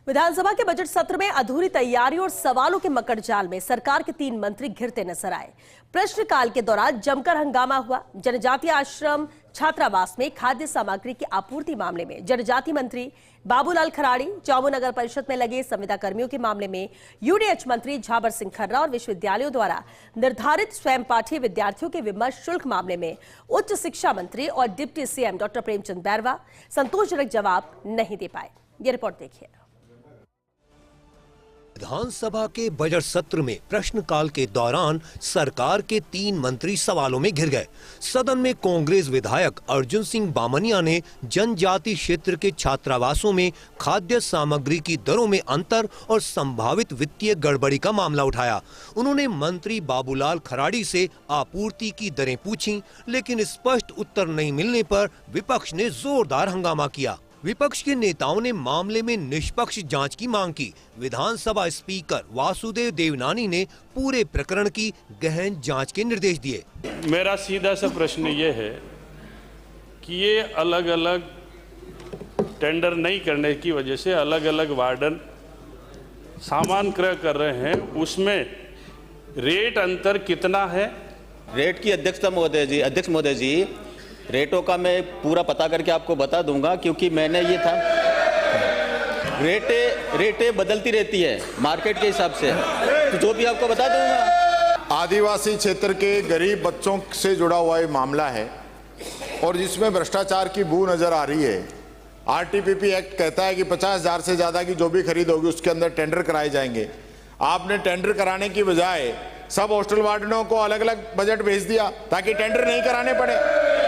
विधानसभा के बजट सत्र में अधूरी तैयारी और सवालों के मकड़जाल में सरकार के 3 मंत्री घिरते नजर आए। प्रश्नकाल के दौरान जमकर हंगामा हुआ। जनजातीय आश्रम छात्रावास में खाद्य सामग्री की आपूर्ति मामले में जनजातीय मंत्री बाबूलाल खराड़ी, चौमू नगर परिषद में लगे संविदा कर्मियों के मामले में यूडीएच मंत्री झाबर सिंह खर्रा और विश्वविद्यालयों द्वारा निर्धारित स्वयं पाठीय विद्यार्थियों के विमर्श शुल्क मामले में उच्च शिक्षा मंत्री और deputy CM doctor Premchand Bairwa संतोषजनक जवाब नहीं दे पाए। ये रिपोर्ट देखिए। विधानसभा के बजट सत्र में प्रश्नकाल के दौरान सरकार के 3 मंत्री सवालों में घिर गए। सदन में कांग्रेस विधायक अर्जुन सिंह बामनिया ने जनजाति क्षेत्र के छात्रावासों में खाद्य सामग्री की दरों में अंतर और संभावित वित्तीय गड़बड़ी का मामला उठाया। उन्होंने मंत्री बाबूलाल खराड़ी से आपूर्ति की दरें पूछी, लेकिन स्पष्ट उत्तर नहीं मिलने पर विपक्ष ने जोरदार हंगामा किया। विपक्ष के नेताओं ने मामले में निष्पक्ष जांच की मांग की। विधानसभा स्पीकर वासुदेव देवनानी ने पूरे प्रकरण की गहन जांच के निर्देश दिए। मेरा सीधा सा प्रश्न ये है कि ये अलग अलग टेंडर नहीं करने की वजह से अलग अलग वार्डन सामान क्रय कर रहे हैं, उसमें रेट अंतर कितना है? रेट की अध्यक्ष महोदय जी, रेटों का मैं पूरा पता करके आपको बता दूंगा, क्योंकि मैंने ये था रेटें बदलती रहती है मार्केट के हिसाब से, तो जो भी आपको बता दूंगा। आदिवासी क्षेत्र के गरीब बच्चों से जुड़ा हुआ ये मामला है और जिसमें भ्रष्टाचार की बू नजर आ रही है। आरटीपीपी एक्ट कहता है कि 50,000 से ज्यादा की जो भी खरीद होगी उसके अंदर टेंडर कराए जाएंगे। आपने टेंडर कराने की बजाय सब हॉस्टल वार्डनों को अलग अलग बजट भेज दिया ताकि टेंडर नहीं कराने पड़े।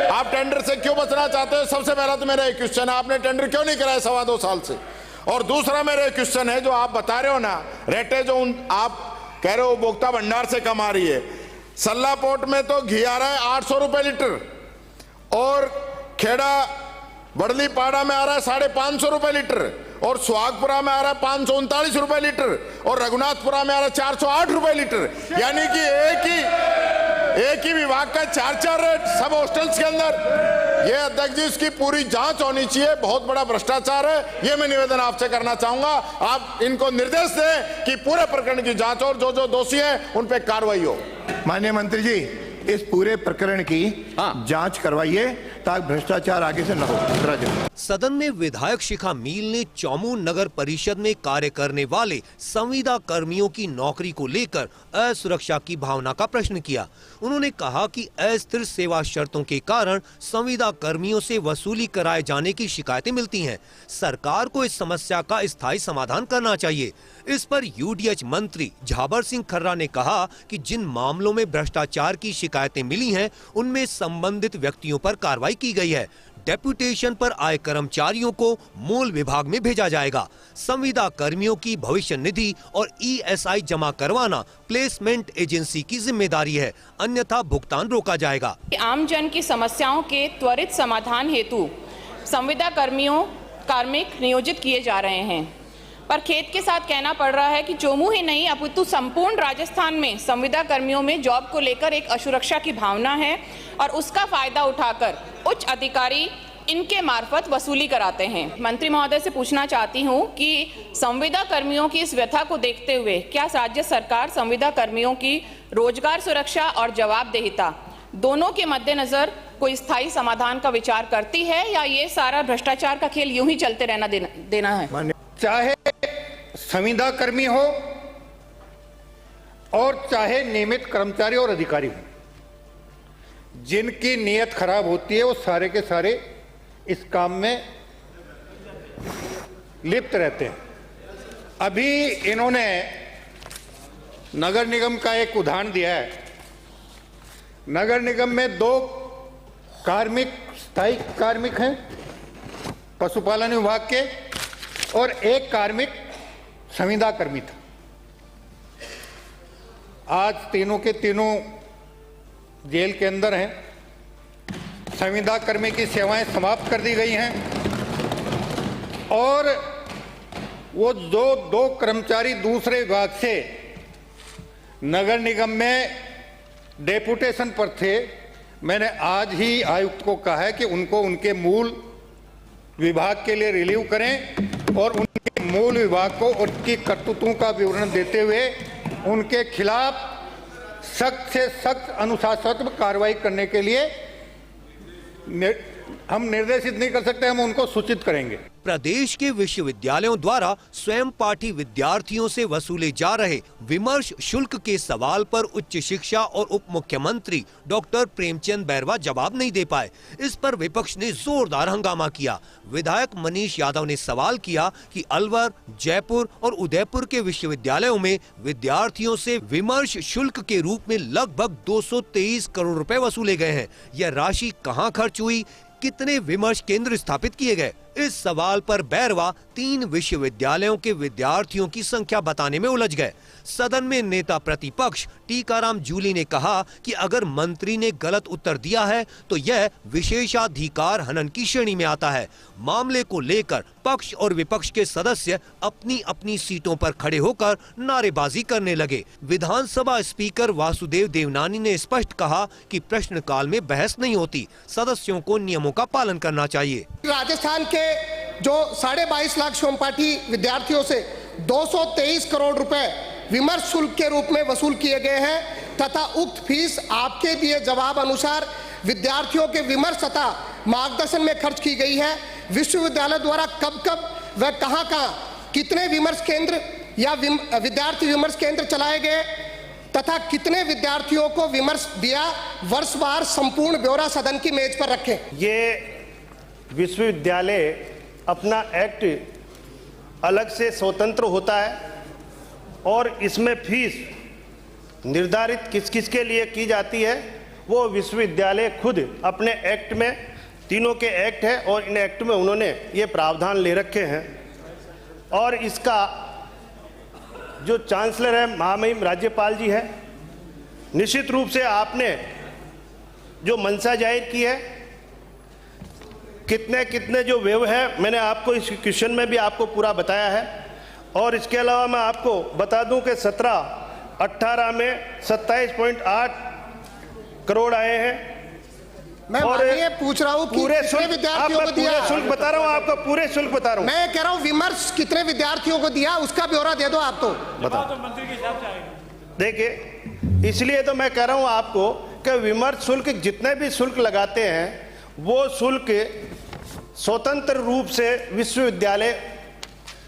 आप टेंडर से क्यों बचना चाहते हो? सबसे पहला तो मेरा एक क्वेश्चन है, आपने टेंडर क्यों नहीं कराया 2.25 साल से? और दूसरा मेरा क्वेश्चन है, जो आप बता रहे हो ना रेटे जो आप कह रहे हो उपभोक्ता भंडार से कम आ रही है, सल्ला पोर्ट में तो घी आ रहा है 800 रुपए लीटर और खेड़ा बड़ली पाड़ा में आ रहा है 550 रुपए लीटर और सुहागपुरा में आ रहा है 539 रुपए लीटर और रघुनाथपुरा में आ रहा है 408 रुपए लीटर। यानी कि एक ही विभाग का 4 रेट सब हॉस्टल्स के अंदर। ये अध्यक्ष जी, इसकी पूरी जांच होनी चाहिए। बहुत बड़ा भ्रष्टाचार है। ये मैं निवेदन आपसे करना चाहूंगा, आप इनको निर्देश दें कि पूरे प्रकरण की जांच और जो जो दोषी हैं उन पे कार्रवाई हो। माननीय मंत्री जी, इस पूरे प्रकरण की जांच करवाइए ताकि भ्रष्टाचार आगे से न हो। सदन में विधायक शिखा मील ने चौमू नगर परिषद में कार्य करने वाले संविदा कर्मियों की नौकरी को लेकर असुरक्षा की भावना का प्रश्न किया। उन्होंने कहा कि अस्थिर सेवा शर्तों के कारण संविदा कर्मियों से वसूली कराए जाने की शिकायतें मिलती हैं। सरकार को इस समस्या का स्थायी समाधान करना चाहिए। इस पर यूडीएच मंत्री झाबर सिंह खर्रा ने कहा कि जिन मामलों में भ्रष्टाचार की शिकायतें मिली हैं, उनमें संबंधित व्यक्तियों पर कार्रवाई की गई है। डेपुटेशन पर आए कर्मचारियों को मूल विभाग में भेजा जाएगा। संविदा कर्मियों की भविष्य निधि और ईएसआई जमा करवाना प्लेसमेंट एजेंसी की जिम्मेदारी है, अन्यथा भुगतान रोका जाएगा। आम जन की समस्याओं के त्वरित समाधान हेतु संविदा कार्मिक नियोजित किए जा रहे हैं, पर खेद के साथ कहना पड़ रहा है कि चोमू ही नहीं अपितु संपूर्ण राजस्थान में संविदा कर्मियों में जॉब को लेकर एक असुरक्षा की भावना है और उसका फायदा उठाकर उच्च अधिकारी इनके मार्फत वसूली कराते हैं। मंत्री महोदय से पूछना चाहती हूं कि संविदा कर्मियों की इस व्यथा को देखते हुए क्या राज्य सरकार संविदा कर्मियों की रोजगार सुरक्षा और जवाबदेहिता दोनों के मद्देनजर कोई स्थायी समाधान का विचार करती है, या ये सारा भ्रष्टाचार का खेल यूं ही चलते रहना देना है? चाहे संविदा कर्मी हो और चाहे नियमित कर्मचारी और अधिकारी हो, जिनकी नीयत खराब होती है वो सारे के सारे इस काम में लिप्त रहते हैं। अभी इन्होंने नगर निगम का एक उदाहरण दिया है। नगर निगम में 2 कार्मिक स्थायी कार्मिक हैं पशुपालन विभाग के और 1 कार्मिक संविदा कर्मी था। आज तीनों के तीनों जेल के अंदर हैं। संविदा कर्मी की सेवाएं समाप्त कर दी गई हैं और वो जो 2 कर्मचारी दूसरे विभाग से नगर निगम में डेपुटेशन पर थे, मैंने आज ही आयुक्त को कहा है कि उनको उनके मूल विभाग के लिए रिलीव करें और उनके मूल विभाग को उनकी करतूतों का विवरण देते हुए उनके खिलाफ सख्त से सख्त अनुशासनात्मक कार्रवाई करने के लिए हम निर्देशित नहीं कर सकते, हम उनको सूचित करेंगे। प्रदेश के विश्वविद्यालयों द्वारा स्वयं पाठी विद्यार्थियों से वसूले जा रहे विमर्श शुल्क के सवाल पर उच्च शिक्षा और उप मुख्यमंत्री डॉक्टर प्रेमचंद बैरवा जवाब नहीं दे पाए। इस पर विपक्ष ने जोरदार हंगामा किया। विधायक मनीष यादव ने सवाल किया कि अलवर, जयपुर और उदयपुर के विश्वविद्यालयों में विद्यार्थियों से विमर्श शुल्क के रूप में लगभग 223 करोड़ रुपए वसूले गए हैं। यह राशि कहां खर्च हुई, कितने विमर्श केंद्र स्थापित किए गए? इस सवाल पर बैरवा 3 विश्वविद्यालयों के विद्यार्थियों की संख्या बताने में उलझ गए। सदन में नेता प्रतिपक्ष टीकाराम जूली ने कहा कि अगर मंत्री ने गलत उत्तर दिया है तो यह विशेषाधिकार हनन की श्रेणी में आता है। मामले को लेकर पक्ष और विपक्ष के सदस्य अपनी अपनी सीटों पर खड़े होकर नारेबाजी करने लगे। विधानसभा स्पीकर वासुदेव देवनानी ने स्पष्ट कहा कि प्रश्नकाल में बहस नहीं होती, सदस्यों को नियमों का पालन करना चाहिए। राजस्थान के जो 22.5 लाख सोमपाठी विद्यार्थियों से 223 करोड़ रुपए विमर्श शुल्क के रूप में वसूल किए गए हैं तथा उक्त फीस आपके दिए जवाब अनुसार विद्यार्थियों के विमर्श तथा मार्गदर्शन में खर्च की गई है। विश्वविद्यालय द्वारा कब कब व कहां कितने विमर्श केंद्र या विद्यार्थी विमर्श केंद्र चलाए गए तथा कितने विद्यार्थियों को विमर्श दिया, वर्षवार संपूर्ण ब्यौरा सदन की मेज पर रखें। ये विश्वविद्यालय अपना एक्ट अलग से स्वतंत्र होता है और इसमें फीस निर्धारित किस किस के लिए की जाती है वो विश्वविद्यालय खुद अपने एक्ट में, तीनों के एक्ट है और इन एक्ट में उन्होंने ये प्रावधान ले रखे हैं। और इसका जो चांसलर है महामहिम राज्यपाल जी है, निश्चित रूप से आपने जो मंशा जाहिर की है, कितने कितने जो व्यय है मैंने आपको इस क्वेश्चन में भी आपको पूरा बताया है। और इसके अलावा मैं आपको बता दूं कि 17-18 में 27.8 करोड़ आए हैं। मैं पूछ रहा हूँ पूरे विद्यार्थियों को दिया, पूरे शुल्क बता रहा हूँ, आपको पूरे शुल्क बता रहा हूँ। मैं कह रहा हूँ विमर्श कितने विद्यार्थियों को दिया उसका ब्यौरा दे दो आप। तो बताओ तो मंत्री के हिसाब से आएगा। देखिए, इसलिए तो मैं कह रहा हूँ आपको कि विमर्श शुल्क जितने भी शुल्क लगाते हैं वो शुल्क स्वतंत्र रूप से विश्वविद्यालय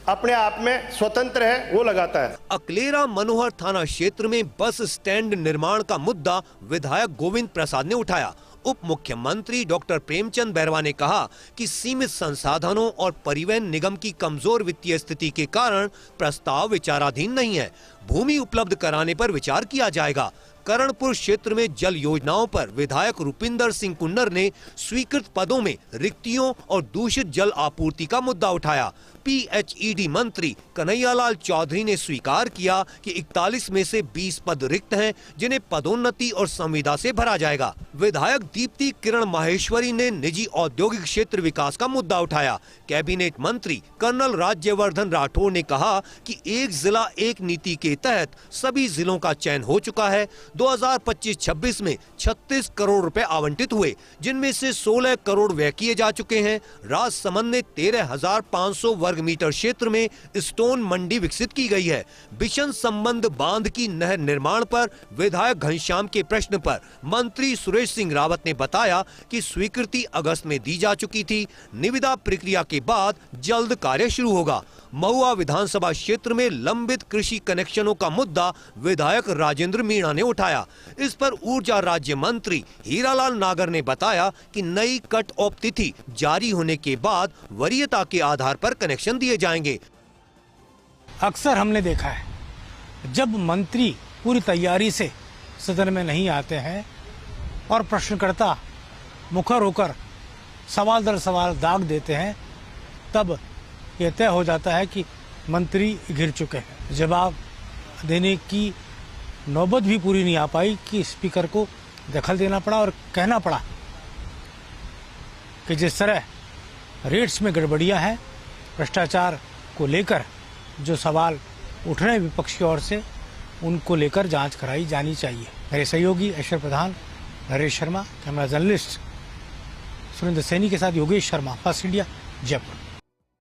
अपने आप में स्वतंत्र है, वो लगाता है। अकलेरा मनोहर थाना क्षेत्र में बस स्टैंड निर्माण का मुद्दा विधायक गोविंद प्रसाद ने उठाया। उप मुख्यमंत्री डॉक्टर प्रेमचंद बैरवा ने कहा कि सीमित संसाधनों और परिवहन निगम की कमजोर वित्तीय स्थिति के कारण प्रस्ताव विचाराधीन नहीं है। भूमि उपलब्ध कराने पर विचार किया जाएगा। करणपुर क्षेत्र में जल योजनाओं पर विधायक रुपिंदर सिंह कुन्नर ने स्वीकृत पदों में रिक्तियों और दूषित जल आपूर्ति का मुद्दा उठाया। पीएचईडी मंत्री कन्हैयालाल चौधरी ने स्वीकार किया कि 41 में से 20 पद रिक्त हैं, जिन्हें पदोन्नति और संविदा से भरा जाएगा। विधायक दीप्ति किरण माहेश्वरी ने निजी औद्योगिक क्षेत्र विकास का मुद्दा उठाया। कैबिनेट मंत्री कर्नल राज्यवर्धन राठौड़ ने कहा कि एक जिला एक नीति के तहत सभी जिलों का चयन हो चुका है। 2025-26 में 36 करोड़ रुपए आवंटित हुए, जिनमें से 16 करोड़ व्यय किए जा चुके हैं। राजसमंद में 13,500 वर्ग मीटर क्षेत्र में स्टोन मंडी विकसित की गई है। बिशन संबंध बांध की नहर निर्माण पर विधायक घनश्याम के प्रश्न पर मंत्री सुरेश सिंह रावत ने बताया कि स्वीकृति अगस्त में दी जा चुकी थी। निविदा प्रक्रिया के बाद जल्द कार्य शुरू होगा। महुआ विधानसभा क्षेत्र में लंबित कृषि कनेक्शनों का मुद्दा विधायक राजेंद्र मीणा ने उठाया। इस पर ऊर्जा राज्य मंत्री हीरालाल नागर ने बताया कि नई कट ऑफ तिथि जारी होने के बाद वरीयता के आधार पर कनेक्शन दिए जाएंगे। अक्सर हमने देखा है जब मंत्री पूरी तैयारी से सदन में नहीं आते हैं और प्रश्नकर्ता मुखर होकर सवाल दर सवाल दाग देते हैं, तब यह तय हो जाता है कि मंत्री घिर चुके हैं। जवाब देने की नौबत भी पूरी नहीं आ पाई कि स्पीकर को दखल देना पड़ा और कहना पड़ा कि जिस तरह रेट्स में गड़बड़ियां हैं, भ्रष्टाचार को लेकर जो सवाल उठ रहे हैं विपक्ष की ओर से, उनको लेकर जांच कराई जानी चाहिए। मेरे सहयोगी ऐश्वर्य प्रधान, नरेश शर्मा, कैमरा जर्नलिस्ट सुरेंद्र सैनी के साथ योगेश शर्मा, फर्स्ट इंडिया, जयपुर।